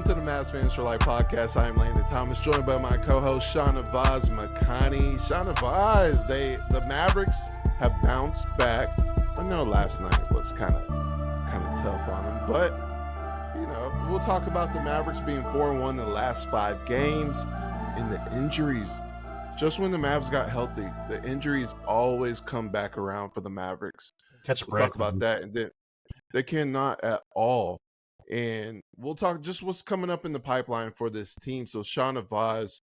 welcome to the Mavs Fans for Life podcast. I am Landon Thomas, joined by my co-host Shahnavaz Makhani. Shahnavaz, the Mavericks have bounced back. I know last night was kind of tough on them, but we'll talk about the Mavericks being 4-1 in the last 5 games and the injuries. Just when the Mavs got healthy, the injuries always come back around for the Mavericks. We'll talk about that, and then they cannot at all. And we'll talk just what's coming up in the pipeline for this team. So Shahnavaz,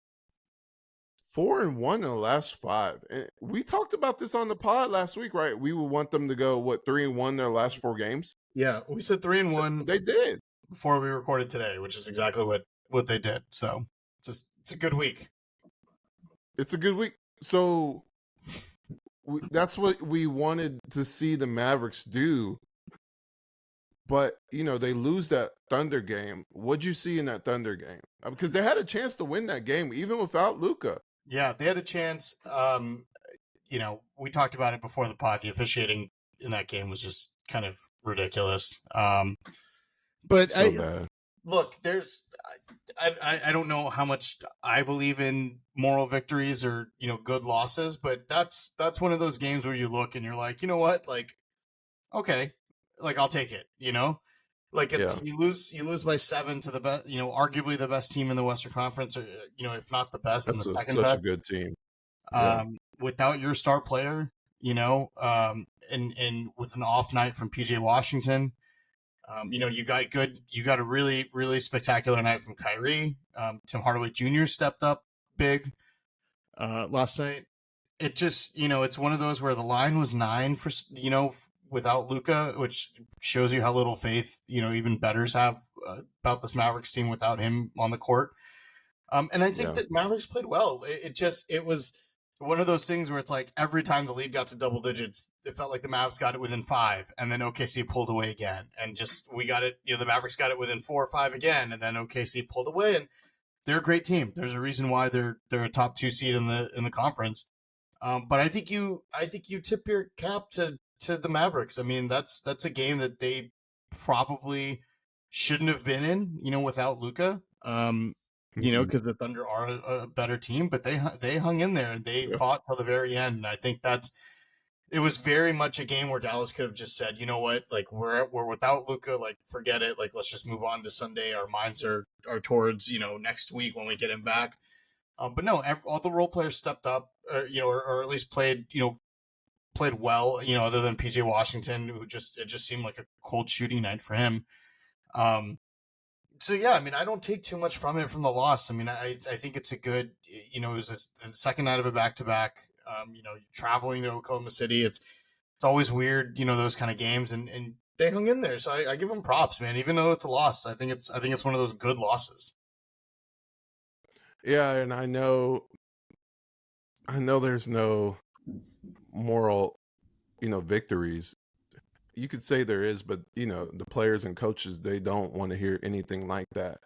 4-1 in the last 5. And we talked about this on the pod last week, right? We would want them to go 3-1 their last 4 games. Yeah, we said 3-1. They did before we recorded today, which is exactly what they did. So it's a good week. It's a good week. So that's what we wanted to see the Mavericks do. But, they lose that Thunder game. What'd you see in that Thunder game? Because they had a chance to win that game, even without Luka. Yeah, they had a chance. We talked about it before the pod. The officiating in that game was just kind of ridiculous. But look, I don't know how much I believe in moral victories or, good losses, but that's one of those games where you look and you're like, you know what? Like, okay. Like, I'll take it, Like, you lose by 7 to the best, arguably the best team in the Western Conference, or, if not the best, in the second such best. A good team. Without your star player, and with an off night from PJ Washington, you got a really, really spectacular night from Kyrie. Tim Hardaway Jr. stepped up big last night. It just, it's one of those where the line was 9 for, without Luka, which shows you how little faith, even bettors have about this Mavericks team without him on the court. And I think that Mavericks played well. It was one of those things where it's like every time the lead got to double digits, it felt like the Mavs got it within 5, and then OKC pulled away again. And we got it, the Mavericks got it within 4 or 5 again, and then OKC pulled away. And they're a great team. There's a reason why they're a top 2 seed in the conference. But I think you tip your cap to the Mavericks. I mean, that's a game that they probably shouldn't have been in, without Luka. Because the Thunder are a better team, but they hung in there and they fought till the very end. And I think it was very much a game where Dallas could have just said, you know what, like we're without Luka, like forget it, like let's just move on to Sunday. Our minds are towards next week when we get him back. But no, all the role players stepped up, or at least played well, other than PJ Washington, who it just seemed like a cold shooting night for him. So yeah, I mean, I don't take too much from the loss. I mean, I think it's a good, it was the second night of a back-to-back, traveling to Oklahoma City. It's always weird, those kind of games, and they hung in there. So I give them props, man, even though it's a loss. I think it's one of those good losses. Yeah. And I know there's no moral, victories. You could say there is, but the players and coaches, they don't want to hear anything like that.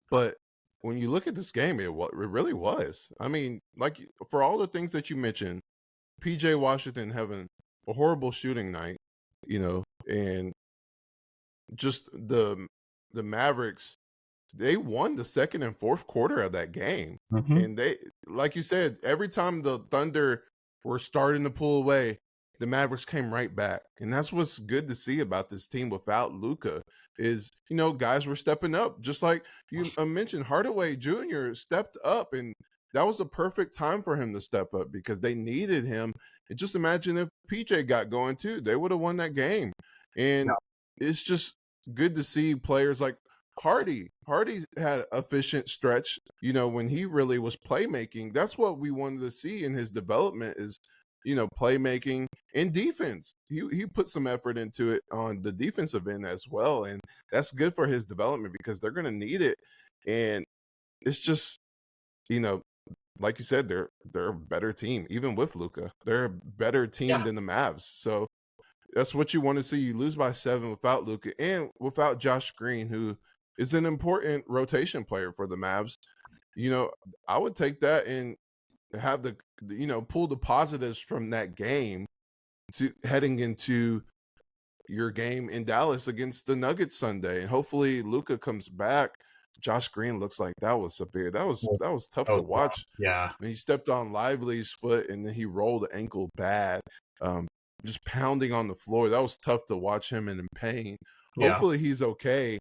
But when you look at this game, it really was. I mean, like, for all the things that you mentioned, PJ Washington having a horrible shooting night, and just the Mavericks, they won the second and fourth quarter of that game. Mm-hmm. And they, like you said, every time the Thunder were starting to pull away, the Mavericks came right back. And that's what's good to see about this team without Luka is, guys were stepping up. Just like you mentioned, Hardaway Jr. stepped up, and that was a perfect time for him to step up because they needed him. And just imagine if PJ got going too, they would have won that game. And it's just good to see players like Hardy. Hardy had efficient stretch, when he really was playmaking. That's what we wanted to see in his development is, playmaking and defense. He put some effort into it on the defensive end as well. And that's good for his development because they're going to need it. And it's just, like you said, they're a better team, even with Luka. They're a better team than the Mavs. So that's what you want to see. You lose by 7 without Luka and without Josh Green, who is an important rotation player for the Mavs. I would take that and have pull the positives from that game to heading into your game in Dallas against the Nuggets Sunday. And hopefully Luka comes back Josh Green looks like that was severe. That was tough to rough. watch. Yeah. When he stepped on Lively's foot and then he rolled the ankle bad, um, just pounding on the floor. That was tough to watch him and in pain. Yeah. Hopefully he's okay.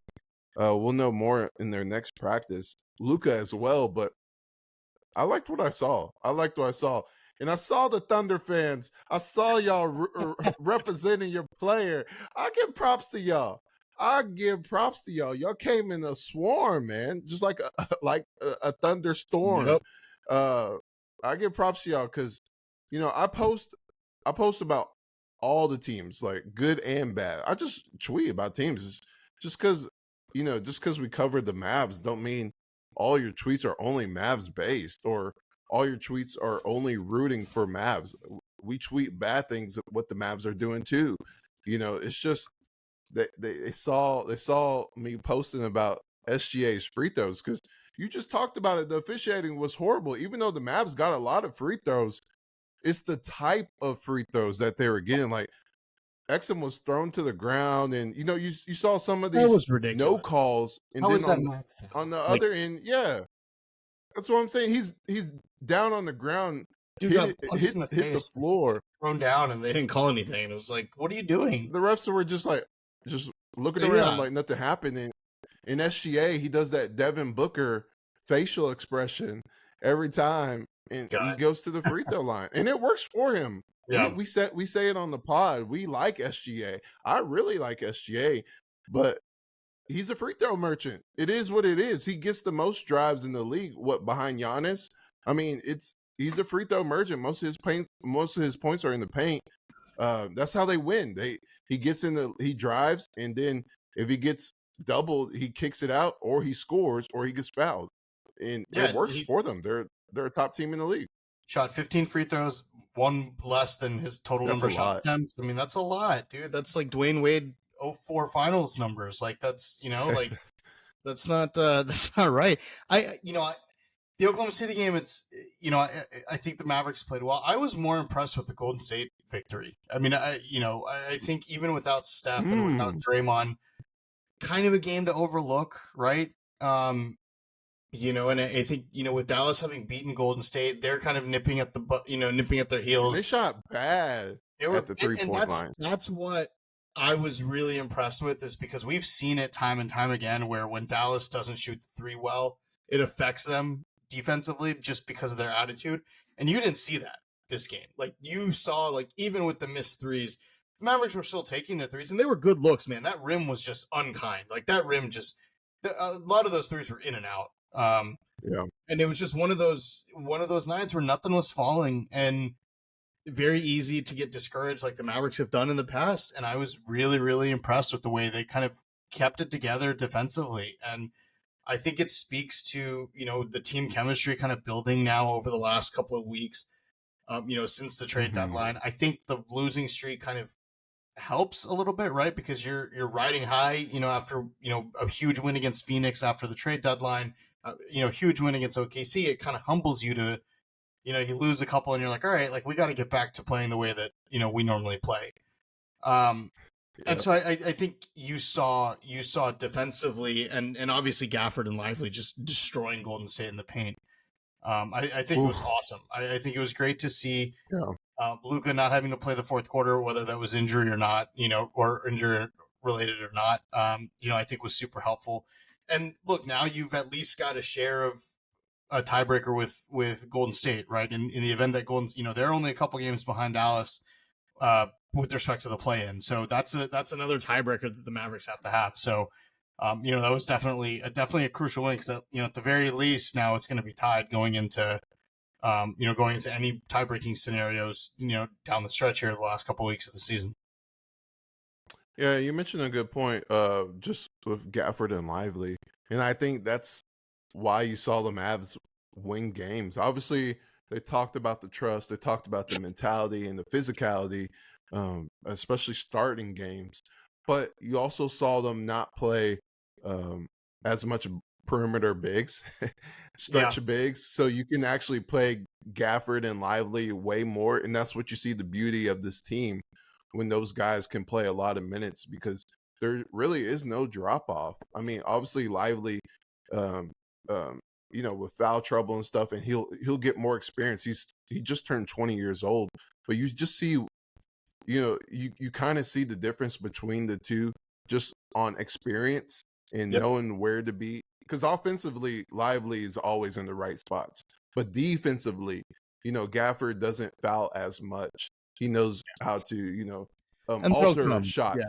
We'll know more in their next practice. Luka as well, but I liked what I saw. And I saw the Thunder fans. I saw y'all representing your player. I give props to y'all. Y'all came in a swarm, man, just like a thunderstorm. Yep. I give props to y'all because, I post about all the teams, like good and bad. I just tweet about teams just because, just because we covered the Mavs don't mean all your tweets are only Mavs based or all your tweets are only rooting for Mavs. We tweet bad things of what the Mavs are doing too. It's just they saw me posting about SGA's free throws because you just talked about it. The officiating was horrible. Even though the Mavs got a lot of free throws, it's the type of free throws that they were getting. Like Exum was thrown to the ground, and you saw some of That these was ridiculous. no calls, and How then is that not foul? on the Like, other end, yeah, that's what I'm saying. He's down on the ground, dude got punched in the hit the face, floor. thrown down, and they didn't call anything. And it was like, what are you doing? The refs were just looking around like nothing happened. And in SGA, he does that Devin Booker facial expression every time, and he goes to the free throw line, and it works for him. Yeah. We say it on the pod. We like SGA. I really like SGA, but he's a free throw merchant. It is what it is. He gets the most drives in the league. What, behind Giannis? I mean, he's a free throw merchant. Most of his points are in the paint. That's how they win. He drives, and then if he gets doubled, he kicks it out, or he scores, or he gets fouled, and it works for them. They're a top team in the league. Shot 15 free throws, one less than his total number of shot attempts. I mean, that's a lot, dude. That's like Dwayne Wade 04 finals numbers. Like that's that's not right. The Oklahoma City game, it's I think the Mavericks played well. I was more impressed with the Golden State victory. I mean, I think even without Steph and without Draymond, kind of a game to overlook, right? And I think with Dallas having beaten Golden State, they're kind of nipping at their heels. They shot bad at the 3-point line. That's what I was really impressed with, is because we've seen it time and time again where when Dallas doesn't shoot the three well, it affects them defensively just because of their attitude. And you didn't see that this game. Like you saw, like even with the missed threes, the Mavericks were still taking their threes, and they were good looks, man. That rim was just unkind. Like that rim a lot of those threes were in and out. And it was just one of those nights where nothing was falling, and very easy to get discouraged like the Mavericks have done in the past. And I was really, really impressed with the way they kind of kept it together defensively. And I think it speaks to, the team chemistry kind of building now over the last couple of weeks, since the trade deadline. I think the losing streak kind of helps a little bit, right? Because you're riding high, after, a huge win against Phoenix after the trade deadline, huge win against OKC. It kind of humbles you to, you lose a couple and you're like, all right, like we got to get back to playing the way that, we normally play. And so I think you saw defensively and obviously Gafford and Lively just destroying Golden State in the paint. I think it was awesome. I think it was great to see Luka not having to play the fourth quarter, whether that was injury or not, or injury related or not, I think was super helpful. And look, now you've at least got a share of a tiebreaker with Golden State, right? In the event that they're only a couple games behind Dallas with respect to the play-in. So that's another tiebreaker that the Mavericks have to have. So, that was definitely a crucial win because, at the very least now it's going to be tied going into any tie-breaking scenarios, down the stretch here the last couple of weeks of the season. Yeah, you mentioned a good point, just with Gafford and Lively. And I think that's why you saw the Mavs win games. Obviously, they talked about the trust, they talked about the mentality and the physicality, especially starting games. But you also saw them not play as much perimeter bigs, stretch bigs, so you can actually play Gafford and Lively way more. And that's what you see the beauty of this team, when those guys can play a lot of minutes, because there really is no drop off. I mean, obviously Lively um, with foul trouble and stuff, and he'll get more experience. He just turned 20 years old, but you just see, you kind of see the difference between the two just on experience and Yep. knowing where to be. Because offensively, Lively is always in the right spots, but defensively, Gafford doesn't foul as much. He knows how to, And that'll alter come. shots. Yeah,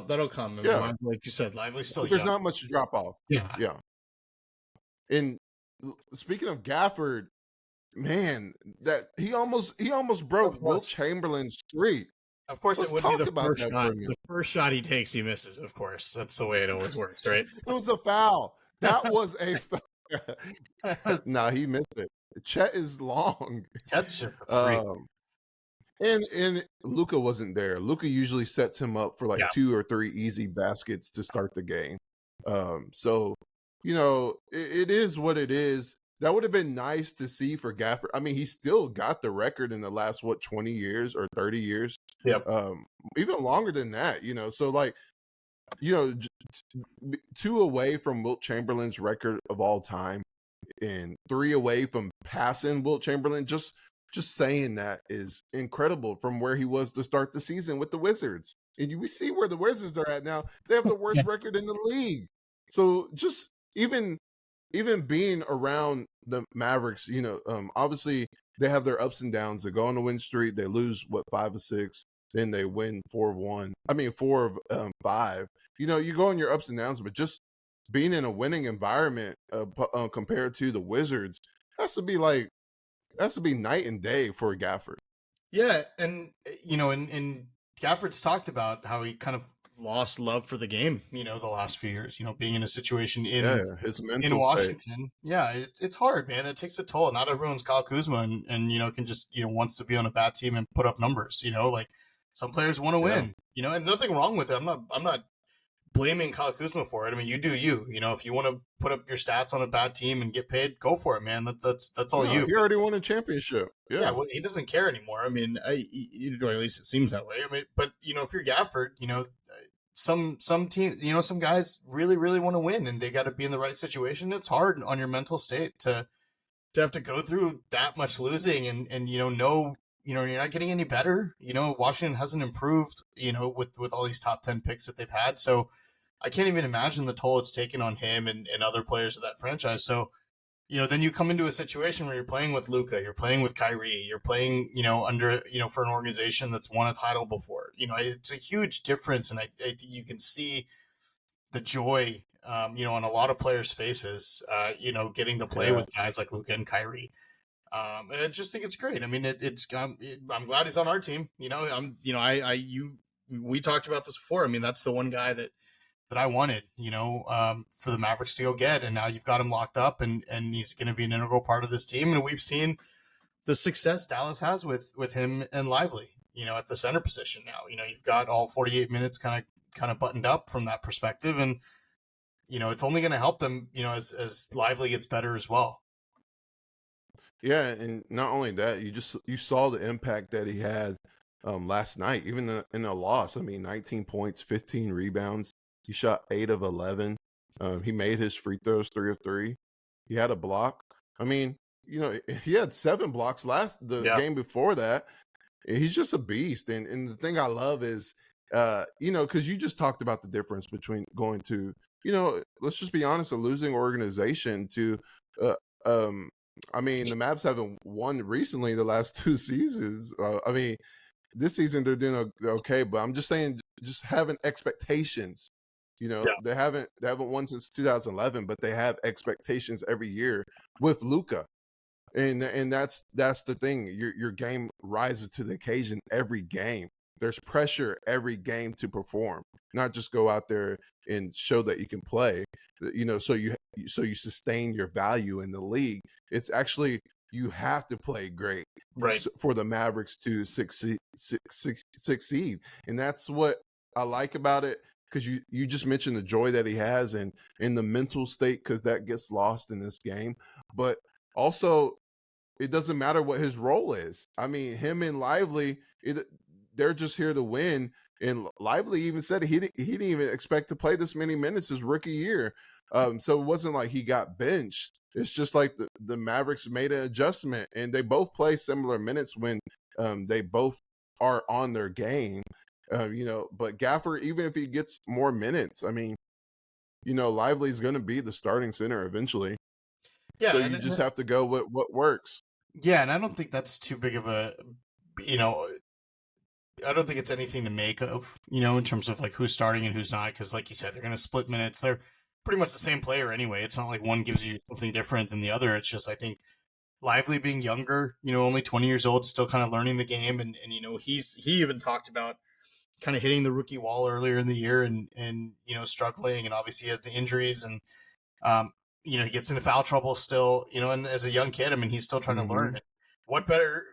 that'll come. I mean, Yeah, like you said, Lively's still but there's young. not much to drop off. Yeah. Yeah. And speaking of Gafford, man, that he almost broke Wilt Chamberlain's streak. Of course, Let's it would be talk the about first that shot. for a minute. The first shot he takes, he misses. Of course, that's the way it always works, right? It was a foul. That was a foul. No, he missed it. Chet is long. That's just a freak. And Luka wasn't there. Luka usually sets him up for like 2 or 3 easy baskets to start the game. So it is what it is. That would have been nice to see for Gafford. I mean, he still got the record in the last 20 years or 30 years. Yep. Even longer than that, So like, 2 away from Wilt Chamberlain's record of all time and 3 away from passing Wilt Chamberlain. Just saying that is incredible from where he was to start the season with the Wizards. And we see where the Wizards are at now. They have the worst record in the league. So just even being around the Mavericks, obviously they have their ups and downs. They go on a win streak. They lose 5 of 6. Then they win 4 of 1. I mean 4 of 5. You go on your ups and downs, but just being in a winning environment compared to the Wizards has to be night and day for Gafford. Yeah, and and Gafford's talked about how he kind of lost love for the game, the last few years, being in a situation in Washington. Yeah, it's hard, man. It takes a toll. Not everyone's Kyle Kuzma and can just, wants to be on a bad team and put up numbers, like some players want to win, and nothing wrong with it. I'm not blaming Kyle Kuzma for it. I mean, you do you. If you want to put up your stats on a bad team and get paid, go for it, man. That's all you. He already won a championship. Yeah, well, he doesn't care anymore. I mean, or at least it seems that way. I mean, but if you're Gafford, some team, some guys really, really want to win, and they got to be in the right situation. It's hard on your mental state to have to go through that much losing, and you're not getting any better. Washington hasn't improved, with all these top 10 picks that they've had. So I can't even imagine the toll it's taken on him and other players of that franchise. So, then you come into a situation where you're playing with Luka, you're playing with Kyrie, you're playing, under, for an organization that's won a title before. It's a huge difference. And I think you can see the joy, on a lot of players' faces, getting to play with guys like Luka and Kyrie. And I just think it's great. I mean, I'm glad he's on our team. We talked about this before. I mean, that's the one guy that I wanted, for the Mavericks to go get. And now you've got him locked up and he's going to be an integral part of this team. And we've seen the success Dallas has with him and Lively, at the center position now. You've got all 48 minutes kind of buttoned up from that perspective. And, it's only going to help them, as Lively gets better as well. Yeah, and not only that, you saw the impact that he had last night, even in a loss. I mean, 19 points, 15 rebounds. He shot 8 of 11. He made his free throws 3 of 3. He had a block. I mean, he had 7 blocks the game before that. He's just a beast. And the thing I love is, because you just talked about the difference between going to, let's just be honest, a losing organization to, I mean, the Mavs haven't won recently the last 2 seasons. I mean, this season they're doing okay, but I'm just saying, just having expectations. They haven't won since 2011, but they have expectations every year with Luka, and that's the thing. Your game rises to the occasion every game. There's pressure every game to perform, not just go out there and show that you can play. So you sustain your value in the league. It's actually, you have to play great, right, for the Mavericks to succeed. And that's what I like about it, because you just mentioned the joy that he has and in the mental state, because that gets lost in this game. But also, it doesn't matter what his role is. I mean, him and Lively, they're just here to win. And Lively even said he didn't even expect to play this many minutes his rookie year. So it wasn't like he got benched. It's just like the Mavericks made an adjustment, and they both play similar minutes when they both are on their game. But Gafford, even if he gets more minutes, I mean, Lively's going to be the starting center eventually. Yeah, So you just have to go with what works. Yeah, and I don't think that's too big of a, I don't think it's anything to make of, in terms of like who's starting and who's not, because like you said, they're going to split minutes. They're pretty much the same player anyway. It's not like one gives you something different than the other. It's just, I think, Lively being younger, only 20 years old, still kind of learning the game. And he even talked about kind of hitting the rookie wall earlier in the year and struggling, and obviously he had the injuries, and he gets into foul trouble still, and as a young kid, I mean, he's still trying to learn. What better,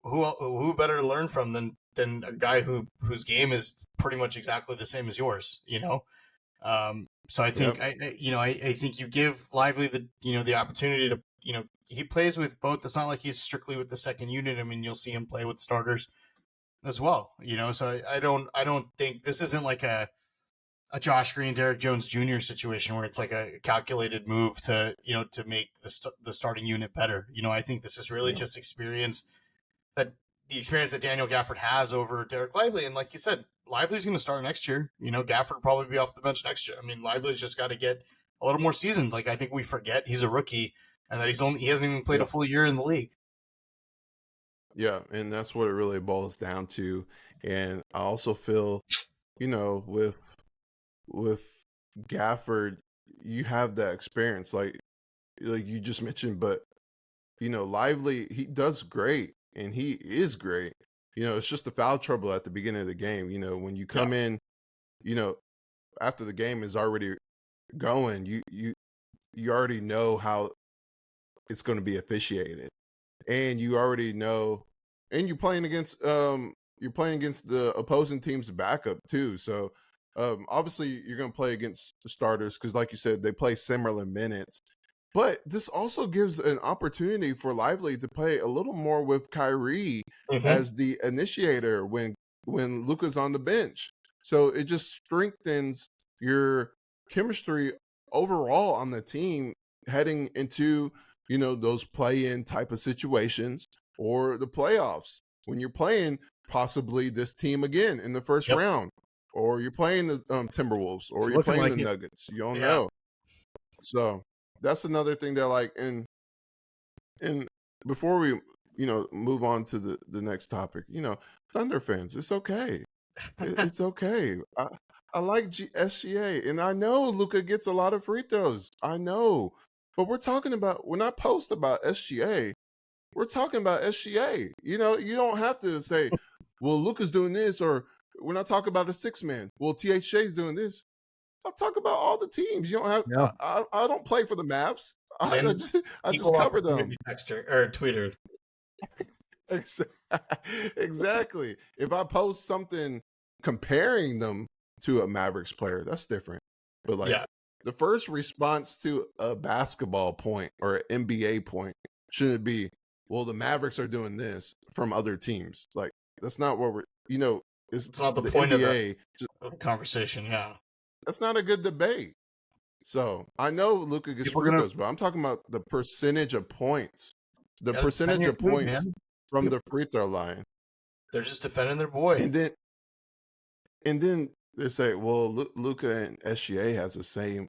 who better to learn from than a guy whose game is pretty much exactly the same as yours, so I think, I think you give Lively the opportunity to, he plays with both. It's not like he's strictly with the second unit. I mean, you'll see him play with starters as well, so I don't think this isn't like a Josh Green, Derek Jones Jr. situation where it's like a calculated move to, to make the starting unit better. I think this is really just experience, the experience that Daniel Gafford has over Derek Lively. And like you said, Lively's going to start next year. Gafford will probably be off the bench next year. I mean, Lively's just got to get a little more seasoned. Like, I think we forget he's a rookie and that he hasn't even played a full year in the league. Yeah, and that's what it really boils down to. And I also feel, with Gafford, you have that experience, like you just mentioned. But Lively, he does great, and he is great. It's just the foul trouble at the beginning of the game. When you come in, after the game is already going, you already know how it's going to be officiated, and you already know, and you're playing against the opposing team's backup too. So obviously you're going to play against the starters because, like you said, they play similar minutes. But this also gives an opportunity for Lively to play a little more with Kyrie as the initiator when Luka's on the bench. So it just strengthens your chemistry overall on the team heading into, those play-in type of situations or the playoffs when you're playing possibly this team again in the first round, or you're playing the Timberwolves, or you're playing the Nuggets. You don't know. So that's another thing that, like, and before we move on to the next topic, Thunder fans, it's okay. It's okay. I like SGA, and I know Luka gets a lot of free throws. I know, but we're not posting about SGA. We're talking about SGA. You don't have to say, well, Luka's doing this, or we're not talking about a 6-man. Well, THJ's doing this. I'll talk about all the teams. You don't have. No. I don't play for the Mavs. I just cover them. Texter or Twitter. Exactly. If I post something comparing them to a Mavericks player, that's different. But the first response to a basketball point or an NBA point shouldn't be, well, the Mavericks are doing this from other teams. Like, that's not what we're. It's not the point NBA, of the conversation. Yeah. That's not a good debate. So I know Luka gets free throws, but I'm talking about the percentage of points. The percentage of points from the free throw line. They're just defending their boy. And then they say, well, Luka and SGA has the same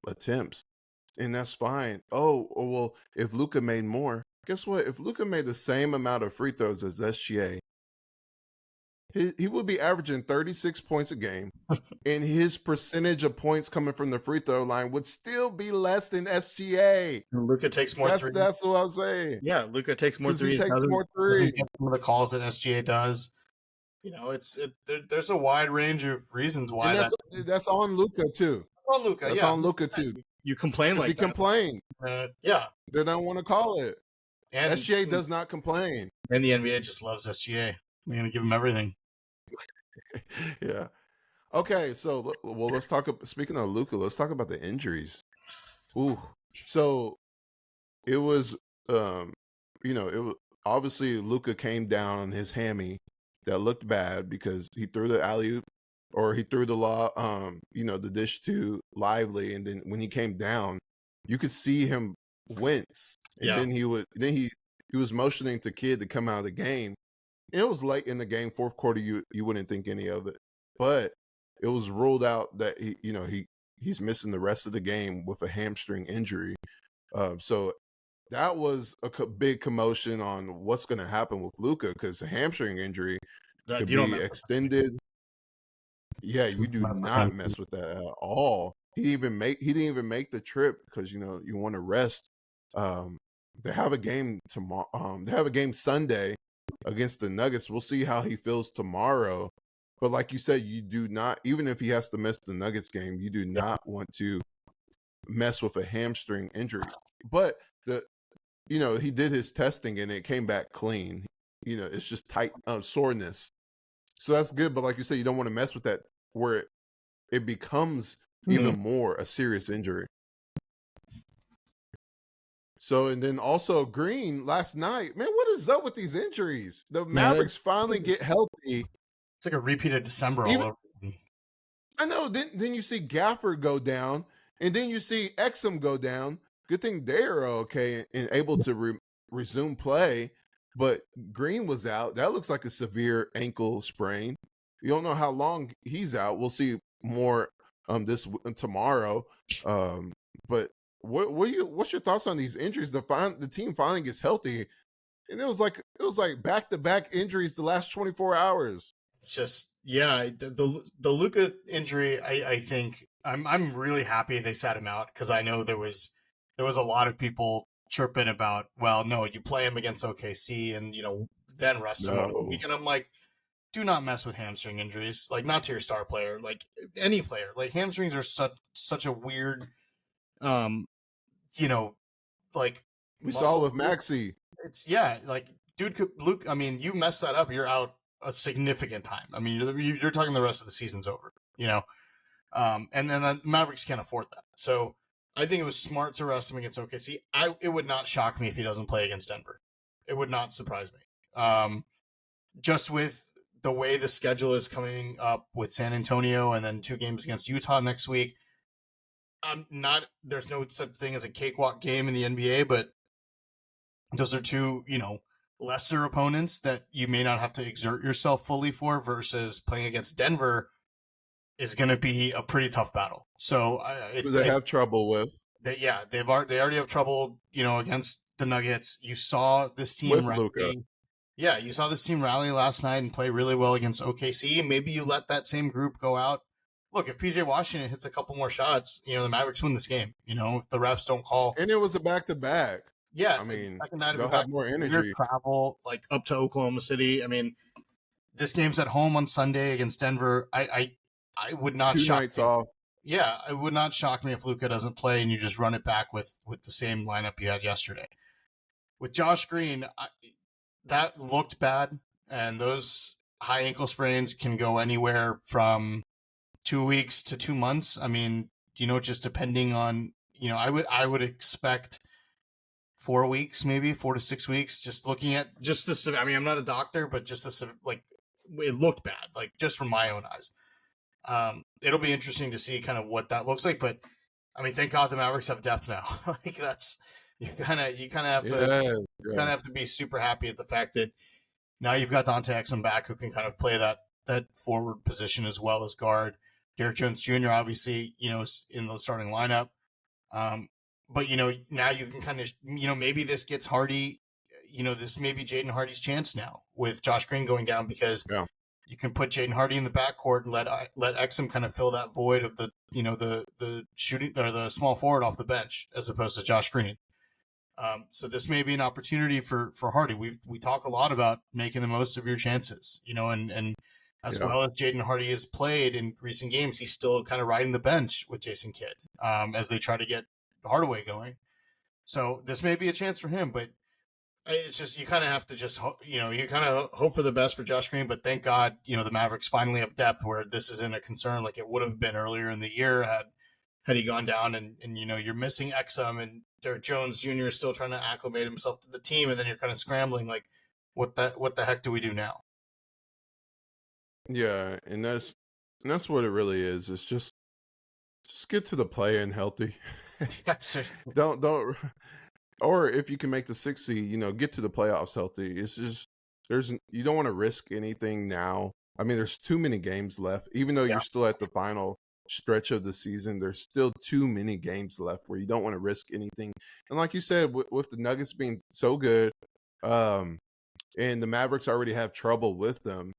attempts, and that's fine. Oh, well, if Luka made more, guess what? If Luka made the same amount of free throws as SGA, he would be averaging 36 points a game, and his percentage of points coming from the free throw line would still be less than SGA. Luka takes more threes. That's what I'm saying. Yeah, Luka takes more threes. He takes more threes. Some of the calls that SGA does. There's a wide range of reasons why that's on Luka too. On Luka, that's on Luka too. You complain like he complained. Yeah, they don't want to call it. And SGA does not complain. And the NBA just loves SGA. We're gonna give him everything. Yeah. Okay, so let's talk. Speaking of Luka, let's talk about the injuries. Ooh, so it was, it was obviously Luka came down on his hammy that looked bad because he threw the alley-oop or he threw the the dish to Lively, and then when he came down, you could see him wince, and Yeah. then he was motioning to Kid to come out of the game. And it was late in the game, fourth quarter. You wouldn't think any of it, but it was ruled out that he's missing the rest of the game with a hamstring injury. So that was a big commotion on what's going to happen with Luka, because a hamstring injury That could you don't be mess extended. Yeah, you do not mess with that at all. He didn't even make the trip because you want to rest. They have a game tomorrow. They have a game Sunday against the Nuggets. We'll see how he feels tomorrow. But like you said, you do not, even if he has to miss the Nuggets game, you do not want to mess with a hamstring injury. But he did his testing and it came back clean. It's just tight soreness. So that's good. But like you said, you don't want to mess with that where it becomes even more a serious injury. So, and then also Green last night, man, what is up with these injuries? The Mavericks finally get healthy. It's like a repeat of December all over. I know. Then you see Gafford go down, and then you see Exum go down. Good thing they're okay and able to resume play. But Green was out. That looks like a severe ankle sprain. You don't know how long he's out. We'll see more tomorrow. But what's your thoughts on these injuries? The team finally gets healthy, and it was like back-to-back injuries the last 24 hours. It's just the Luka injury. I think I'm really happy they sat him out because I know there was a lot of people chirping about, well, no, you play him against OKC and then rest him over the weekend. I'm like, do not mess with hamstring injuries. Like, not to your star player, like any player. Like, hamstrings are such a weird, like we saw with Maxey. It's like Luke. I mean, you mess that up, you're out a significant time. I mean, you're talking the rest of the season's over. And then the Mavericks can't afford that. So I think it was smart to rest him against OKC. It would not shock me if he doesn't play against Denver. It would not surprise me. Just with the way the schedule is coming up with San Antonio and then 2 games against Utah next week. There's no such thing as a cakewalk game in the NBA, but those are 2, lesser opponents that you may not have to exert yourself fully for, versus playing against Denver is going to be a pretty tough battle. So they have trouble with. They already have trouble, against the Nuggets. You saw this team with rally. Luka. Yeah, you saw this team rally last night and play really well against OKC. Maybe you let that same group go out. Look, if PJ Washington hits a couple more shots, the Mavericks win this game. If the refs don't call. And it was a back-to-back. Yeah, I mean, second night they'll have more energy. Travel like up to Oklahoma City. I mean, this game's at home on Sunday against Denver. I would not 2 shock nights me. off. Yeah, it would not shock me if Luka doesn't play and you just run it back with the same lineup you had yesterday. With Josh Green, that looked bad, and those high ankle sprains can go anywhere from 2 weeks to 2 months. I mean, just depending on, I would expect 4 weeks, maybe 4 to 6 weeks, just looking at just this. I mean, I'm not a doctor, but just this, like, it looked bad, like just from my own eyes. It'll be interesting to see kind of what that looks like, but I mean, thank God the Mavericks have depth now. Like, that's, you kind of have to have to be super happy at the fact that now you've got Dante Exum back, who can kind of play that forward position as well as guard. Derek Jones Jr. obviously, is in the starting lineup. But, now you can kind of, maybe this gets Hardy, this may be Jaden Hardy's chance now with Josh Green going down, because you can put Jaden Hardy in the backcourt and let Exum kind of fill that void of the, the shooting or the small forward off the bench as opposed to Josh Green. So this may be an opportunity for Hardy. We talk a lot about making the most of your chances, and as well as Jaden Hardy has played in recent games, he's still kind of riding the bench with Jason Kidd as they try to get Hardaway going. So this may be a chance for him, but it's just, you kind of have to just, you kind of hope for the best for Josh Green, but thank God, the Mavericks finally have depth where this isn't a concern like it would have been earlier in the year had he gone down and you're missing Exum and Derek Jones Jr. is still trying to acclimate himself to the team, and then you're kind of scrambling like, what the heck do we do now? Yeah, and that's what it really is. It's just get to the play in healthy. Yeah, seriously. Don't or if you can make the 6 seed, get to the playoffs healthy. It's just you don't want to risk anything now. I mean, there's too many games left. Even though you're Yeah. still at the final stretch of the season, there's still too many games left where you don't want to risk anything. And like you said, with the Nuggets being so good, um, and the Mavericks already have trouble with them.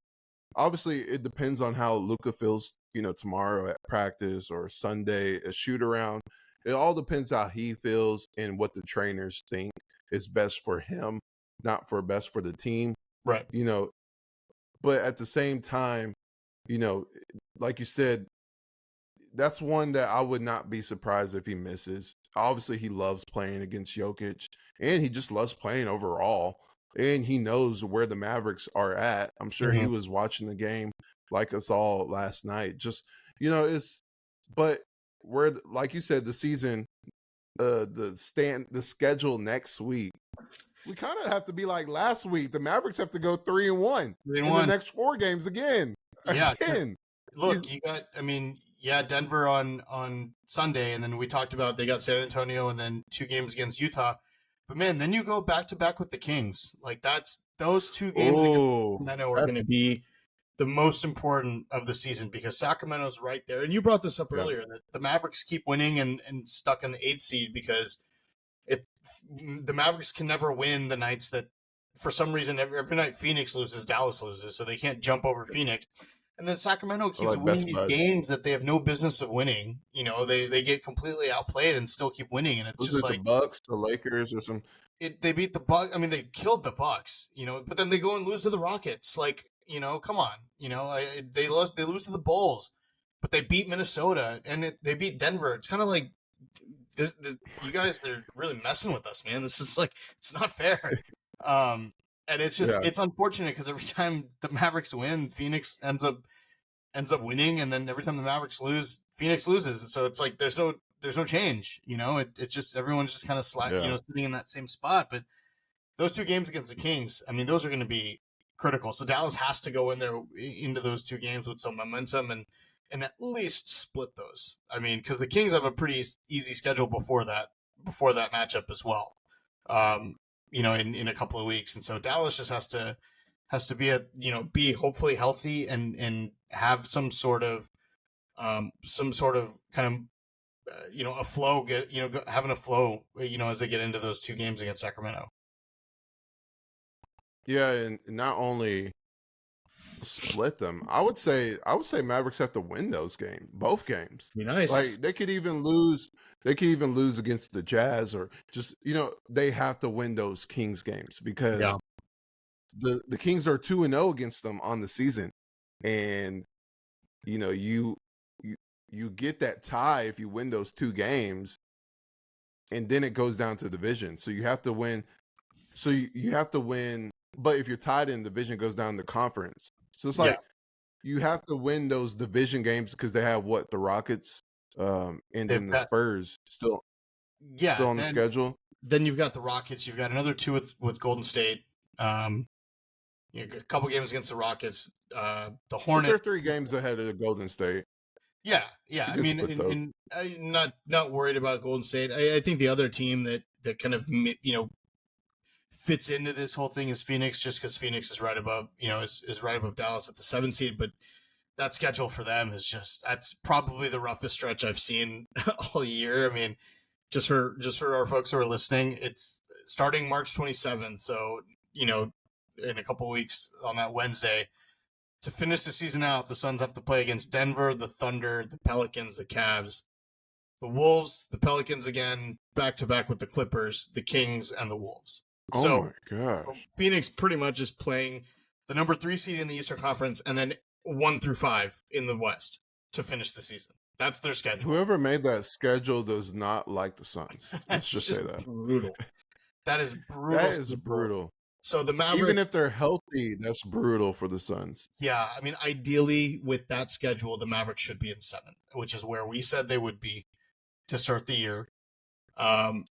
Obviously, it depends on how Luka feels, tomorrow at practice or Sunday, a shoot around. It all depends how he feels and what the trainers think is best for him, not for best for the team, Right. you know. But at the same time, you know, like you said, that's one that I would not be surprised if he misses. Obviously, he loves playing against Jokic, and he just loves playing overall. And he knows where the Mavericks are at. I'm sure he Mhm. was watching the game like us all last night. Just but like you said, the season, the schedule next week, we kind of have to be like last week. The Mavericks have to go 3-1 in the 3-1. next 4 games again. Yeah. Again. Look, you got. I mean, yeah, Denver on Sunday, and then we talked about they got San Antonio, and then 2 games against Utah. But man, then you go back to back with the Kings. Like those 2 games against Oh, Sacramento are going to be the most important of the season because Sacramento's right there. And you brought this up yeah. earlier that the Mavericks keep winning and stuck in the 8th seed because the Mavericks can never win the nights that for some reason every night Phoenix loses, Dallas loses, so they can't jump over Phoenix. And then Sacramento keeps Like winning best these bud. games that they have no business of winning. They get completely outplayed and still keep winning, and it's Was just it the like Bucks, the Lakers, or some? they beat the Bucks. I mean, they killed the Bucks, but then they go and lose to the Rockets. Like, come on, they lose to the Bulls, but they beat Minnesota and they beat Denver. It's kind of like you guys, they're really messing with us, man. This is like it's not fair. And it's just Yeah. it's unfortunate because every time the Mavericks win, Phoenix ends up winning, and then every time the Mavericks lose, Phoenix loses. So it's like there's no change. It's just everyone's just kind of Yeah. sitting in that same spot. But those 2 games against the Kings, I mean, those are going to be critical. So Dallas has to go in there into those 2 games with some momentum and at least split those. I mean, because the Kings have a pretty easy schedule before that matchup as well. In a couple of weeks, and so Dallas just has to be hopefully healthy and have some sort of kind of a flow, having a flow as they get into those 2 games against Sacramento. Yeah, and not only split them, I would say Mavericks have to win those games, both games. Be nice. Like they could even lose against the Jazz, or just they have to win those Kings games because Yeah. the Kings are 2-0 against them on the season, and you get that tie if you win those 2 games, and then it goes down to division. So you have to win. So you have to win, but if you're tied in, division goes down to conference. So it's like you have to win those division games because they have the Rockets, and then the Spurs still on the schedule. Then you've got the Rockets. You've got another 2 with Golden State. A couple games against the Rockets. The Hornets. But they're 3 games ahead of the Golden State. Yeah. I mean, I'm not worried about Golden State. I think the other team that kind of fits into this whole thing is Phoenix, just because Phoenix is right above is right above Dallas at the 7th seed. But that schedule for them is that's probably the roughest stretch I've seen all year. I mean, just for our folks who are listening, it's starting March 27th. So in a couple of weeks on that Wednesday. To finish the season out, the Suns have to play against Denver, the Thunder, the Pelicans, the Cavs, the Wolves, the Pelicans again, back-to-back with the Clippers, the Kings, and the Wolves. Oh my gosh. Phoenix pretty much is playing the number 3 seed in the Eastern Conference and then 1 through 5 in the West to finish the season. That's their schedule. Whoever made that schedule does not like the Suns. Let's just say that. Brutal. That is brutal. That is brutal. So the Mavericks, even if they're healthy, that's brutal for the Suns. Yeah, I mean, ideally with that schedule, the Mavericks should be in 7th, which is where we said they would be to start the year. And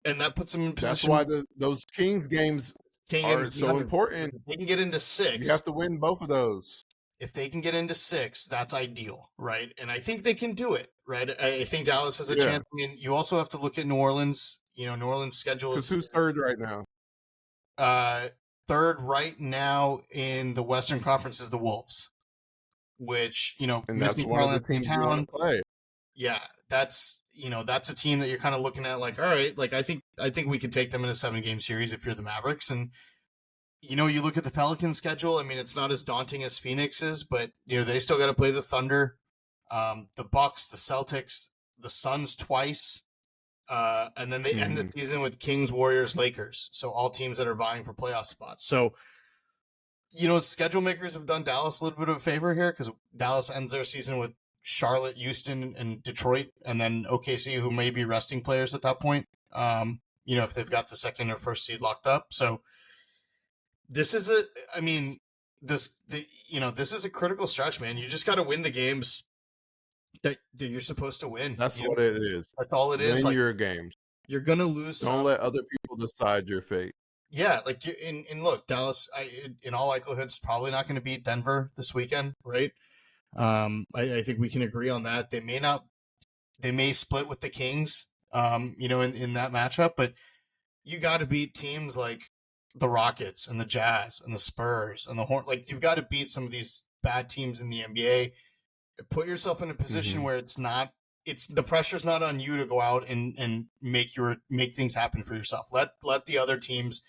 that puts them in position. That's why those Kings games are so important. They can get into 6. You have to win both of those. if they can get into 6, that's ideal, right? And I think they can do it, right? I think Dallas has a Yeah. chance. I mean, you also have to look at New Orleans. New Orleans' schedule Because is who's third right now? third right now in the Western Conference is the Wolves, which, And that's missing one of Karl the Anthony teams you want to Towns. play. Yeah, that's a team that you're kind of looking at like, all right, like I think we could take them in a 7-game series if you're the Mavericks. And you look at the Pelicans schedule. I mean, it's not as daunting as Phoenix's, but they still got to play the Thunder, the Bucks, the Celtics, the Suns twice, and then they end the season with Kings, Warriors, Lakers. So all teams that are vying for playoff spots. So schedule makers have done Dallas a little bit of a favor here because Dallas ends their season with Charlotte, Houston, and Detroit, and then OKC, who may be resting players at that point. If they've got the second or first seed locked up. So this is this is a critical stretch, man. You just got to win the games that you're supposed to win. That's what it is. That's all it is. Win your games. You're gonna lose. Don't let other people decide your fate. Yeah, like and look, Dallas, in all likelihood, is probably not going to beat Denver this weekend, right? I think we can agree on that. They may split with the Kings, in that matchup, but you got to beat teams like the Rockets and the Jazz and the Spurs and the Hornets. Like, you've got to beat some of these bad teams in the NBA. Put yourself in a position where the pressure's not on you to go out and make things happen for yourself. Let the other teams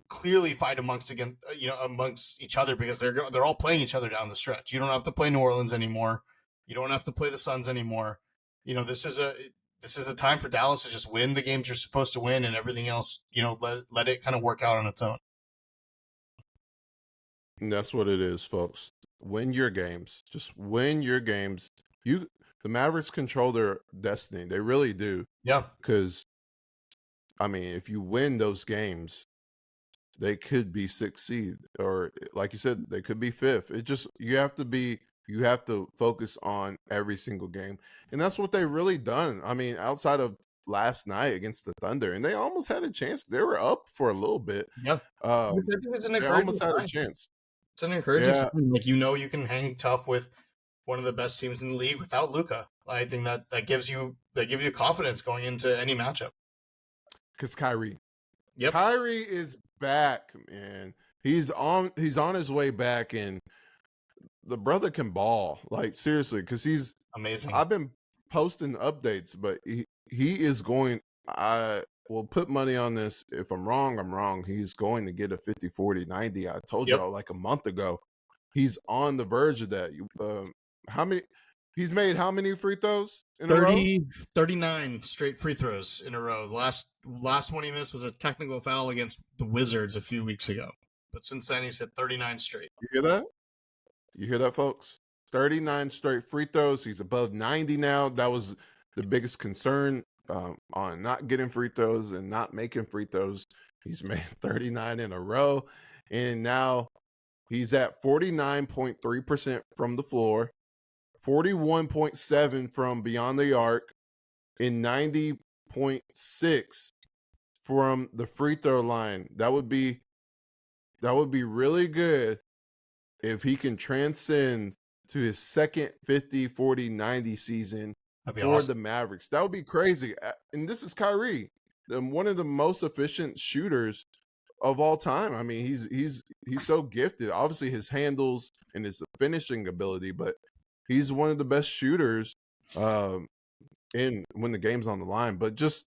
clearly fight amongst each other, because they're all playing each other down the stretch. You don't have to play New Orleans anymore. You don't have to play the Suns anymore. This is a time for Dallas to just win the games you're supposed to win, and everything else, let it kind of work out on its own. And that's what it is, folks. Win your games. Just win your games. The Mavericks control their destiny. They really do. Yeah. Because, if you win those games, they could be 6th seed, or like you said, they could be 5th. You have to focus on every single game. And that's what they really done. Outside of last night against the Thunder, and they almost had a chance. They were up for a little bit. Yeah. They almost had a chance. It's an encouraging sign. Like, you can hang tough with one of the best teams in the league without Luka. I think that gives you confidence going into any matchup. Because Kyrie. Yep. Kyrie is back, man. He's on his way back, and the brother can ball. Like, seriously, because he's amazing. I've been posting updates, but he is going. I will put money on this. If I'm wrong, I'm wrong. He's going to get a 50, 40, 90. I told y'all like a month ago. He's on the verge of that. He's made how many free throws in a row? 39 straight free throws in a row. The last one he missed was a technical foul against the Wizards a few weeks ago. But since then, he's hit 39 straight. You hear that? You hear that, folks? 39 straight free throws. He's above 90 now. That was the biggest concern on not getting free throws and not making free throws. He's made 39 in a row. And now he's at 49.3% from the floor, 41.7 from beyond the arc, and 90.6 from the free throw line. That would be really good if he can transcend to his second 50, 40, 90 season for awesome. The Mavericks. That would be crazy. And this is Kyrie, one of the most efficient shooters of all time. He's so gifted. Obviously, his handles and his finishing ability, but he's one of the best shooters when the game's on the line. But just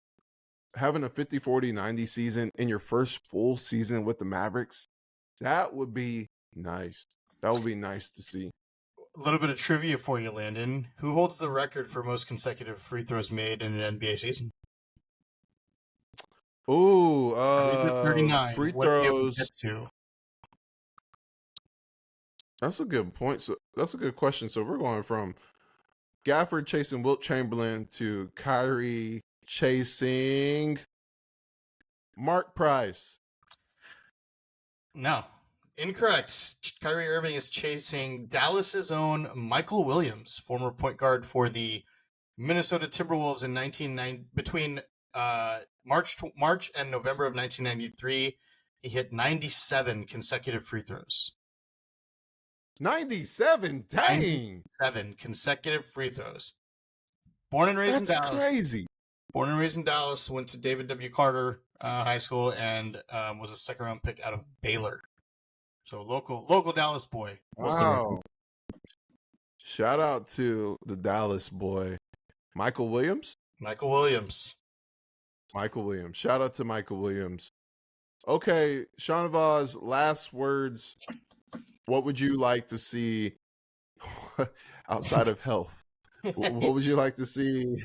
having a 50, 40, 90 season in your first full season with the Mavericks, that would be nice. That would be nice to see. A little bit of trivia for you, Landon. Who holds the record for most consecutive free throws made in an NBA season? Ooh, 39. free What do you throws. get to? That's a good point. So that's a good question. So we're going from Gafford chasing Wilt Chamberlain to Kyrie chasing Mark Price. No, incorrect. Kyrie Irving is chasing Dallas's own Michael Williams, former point guard for the Minnesota Timberwolves between March and November of 1993. He hit 97 consecutive free throws. 97. Dang. 7 consecutive free throws. Born and raised in That's Dallas. crazy. Born and raised in Dallas, went to David W. Carter High School, and was a second-round pick out of Baylor. So local Dallas boy. Wow. Shout out to the Dallas boy, Michael Williams. Michael Williams. Shout out to Michael Williams. Okay, Shahnavaz, last words. What would you like to see outside of health? What would you like to see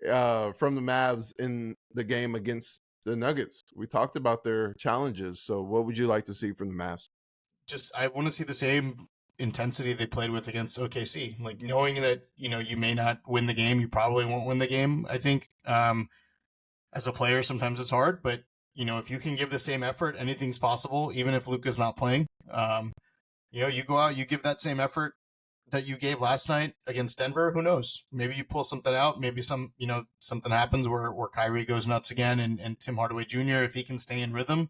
from the Mavs in the game against the Nuggets? We talked about their challenges. So what would you like to see from the Mavs? I want to see the same intensity they played with against OKC. Like knowing that, you may not win the game, you probably won't win the game. I think as a player, sometimes it's hard, but if you can give the same effort, anything's possible, even if Luka's not playing. You go out, you give that same effort that you gave last night against Denver. Who knows? Maybe you pull something out. Maybe something happens where Kyrie goes nuts again, and Tim Hardaway Jr., if he can stay in rhythm,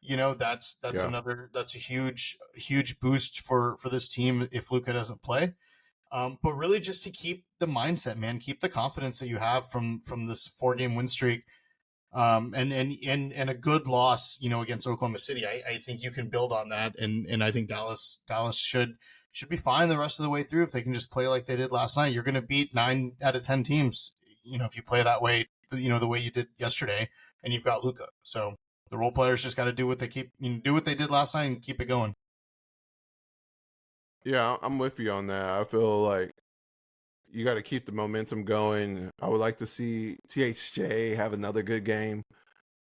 that's a huge boost for this team if Luka doesn't play. But really just to keep the mindset, man, keep the confidence that you have from this 4-game win streak. And a good loss, against Oklahoma City. I think you can build on that. And I think Dallas should be fine the rest of the way through if they can just play like they did last night. You're going to beat 9 out of 10 teams, if you play that way, the way you did yesterday, and you've got Luka. So the role players just got to do what they do what they did last night and keep it going. Yeah, I'm with you on that. I feel like you got to keep the momentum going. I would like to see THJ have another good game.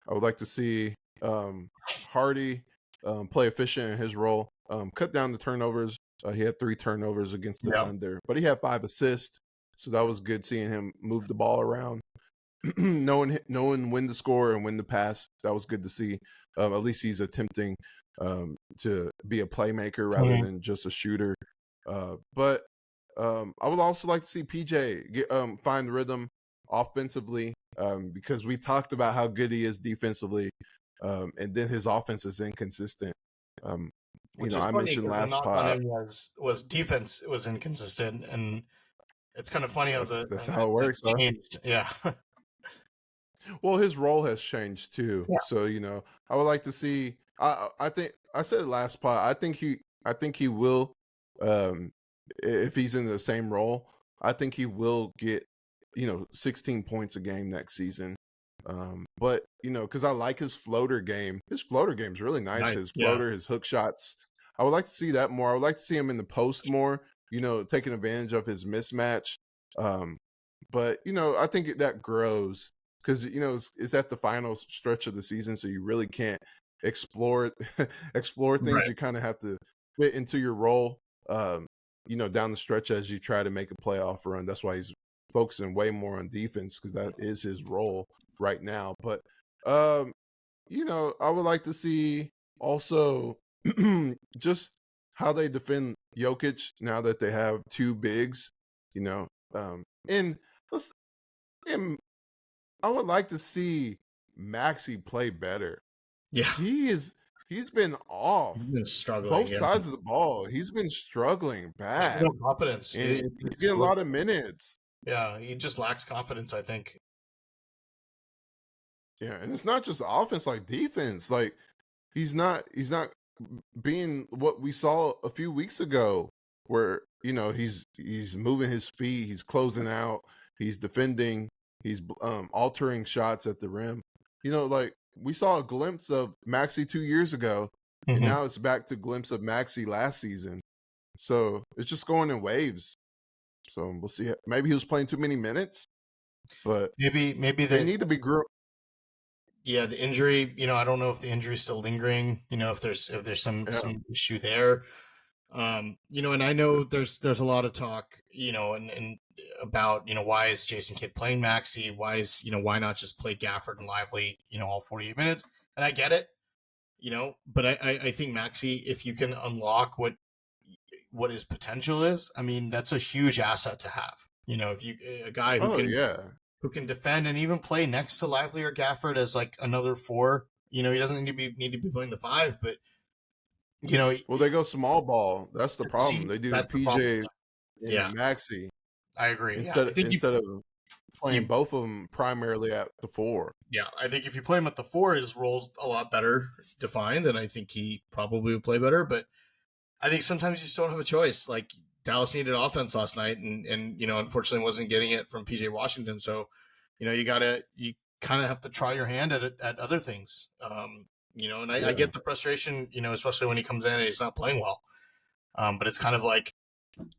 I would like to see Hardy play efficient in his role, cut down the turnovers. He had 3 turnovers against the Thunder, but he had 5 assists, so that was good seeing him move the ball around. knowing when to score and when to pass. That was good to see. At least he's attempting to be a playmaker rather than just a shooter. But I would also like to see PJ find rhythm offensively because we talked about how good he is defensively, and then his offense is inconsistent. Which is I funny, mentioned the last knock on pod. him was defense was inconsistent, and it's kind of funny how that's how it works. Changed. Yeah. Well, his role has changed too. Yeah. So, I would like to see I think I said it last pod. I think he will if he's in the same role, I think he will get 16 points a game next season. But because I like his floater game. His floater game's really nice. His floater, his hook shots. I would like to see that more. I would like to see him in the post more, taking advantage of his mismatch. But I think that grows because it's at the final stretch of the season, so you really can't explore things. Right. You kind of have to fit into your role, down the stretch as you try to make a playoff run. That's why he's focusing way more on defense because that is his role right now. But I would like to see also just how they defend Jokic now that they have 2 bigs. And I would like to see Maxey play better. Yeah, he's been off. He's been struggling. Both sides of the ball. He's been struggling bad. No confidence. And he's getting a lot of minutes. Yeah, he just lacks confidence, I think. Yeah, and it's not just offense, like defense. Like he's not being what we saw a few weeks ago, where he's moving his feet, he's closing out, he's defending, he's altering shots at the rim. Like we saw a glimpse of Maxey 2 years ago, and now it's back to glimpse of Maxey last season. So it's just going in waves. So we'll see. Maybe he was playing too many minutes, but maybe they need to be Yeah, the injury. I don't know if the injury is still lingering. If there's some issue there. And I know there's a lot of talk. And about why is Jason Kidd playing Maxey? Why not just play Gafford and Lively? All 48 minutes. And I get it. But I think Maxey, if you can unlock what his potential is, I mean, that's a huge asset to have. If you a guy who can defend and even play next to Lively or Gafford as like another 4. He doesn't need to be playing the 5, but You know, Well, they go small ball. That's the problem. see, They do that's the problem. PJ Yeah, and Maxi I agree. Yeah, instead I think instead of playing you both of them primarily at the 4. yeah, I think if you play him at the 4, his role's a lot better defined, and I think he probably would play better. But I think sometimes you just don't have a choice. Like Dallas needed offense last night, and you know, unfortunately, wasn't getting it from PJ Washington. So, you know, you kind of have to try your hand at other things. You know, and I Yeah, get the frustration, you know, especially when he comes in and he's not playing well. But it's kind of like,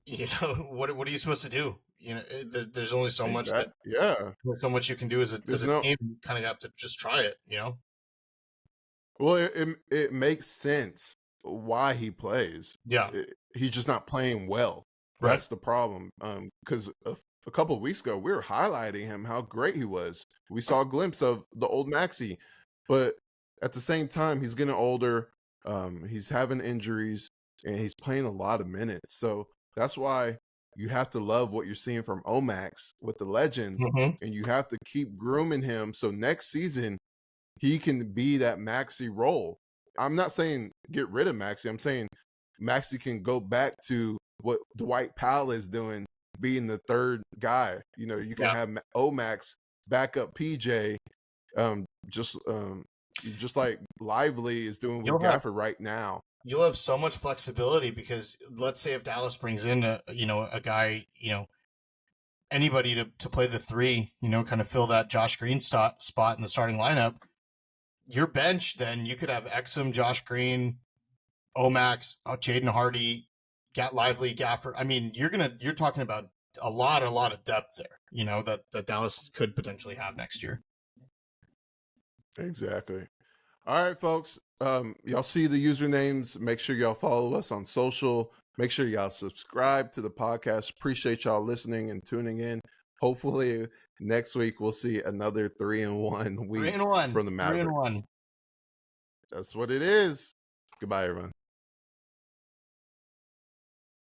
you know, what are you supposed to do? You know, there's only so much that exactly. Yeah, so much you can do as there's a no. team. You kind of have to just try it. You know. Well, it makes sense why he plays. Yeah. He's just not playing well. Right. That's the problem. Because a couple of weeks ago, we were highlighting him how great he was. We saw a glimpse of the old Maxi, but at the same time, he's getting older. He's having injuries, and he's playing a lot of minutes. So that's why you have to love what you're seeing from Omax with the Legends, Mm-hmm. and you have to keep grooming him so next season he can be that Maxi role. I'm not saying get rid of Maxi. I'm saying Maxi can go back to what Dwight Powell is doing, being the third guy. You know, you can Yeah. have Omax back up PJ, um, just just like Lively is doing with You'll have Gafford right now. you'll have so much flexibility because let's say if Dallas brings in a guy, you know, anybody to play the 3, you know, kind of fill that Josh Green spot in the starting lineup. Your bench, then you could have Exum, Josh Green, Omax, Jaden Hardy, Gat Lively, Gafford. I mean, you're talking about a lot of depth there, you know, that Dallas could potentially have next year. Exactly. All right, folks. Y'all see the usernames. Make sure y'all follow us on social. Make sure y'all subscribe to the podcast. Appreciate y'all listening and tuning in. Hopefully next week we'll see another 3-1 week 3-1. from the Mavericks. 3-1. That's what it is. Goodbye, everyone.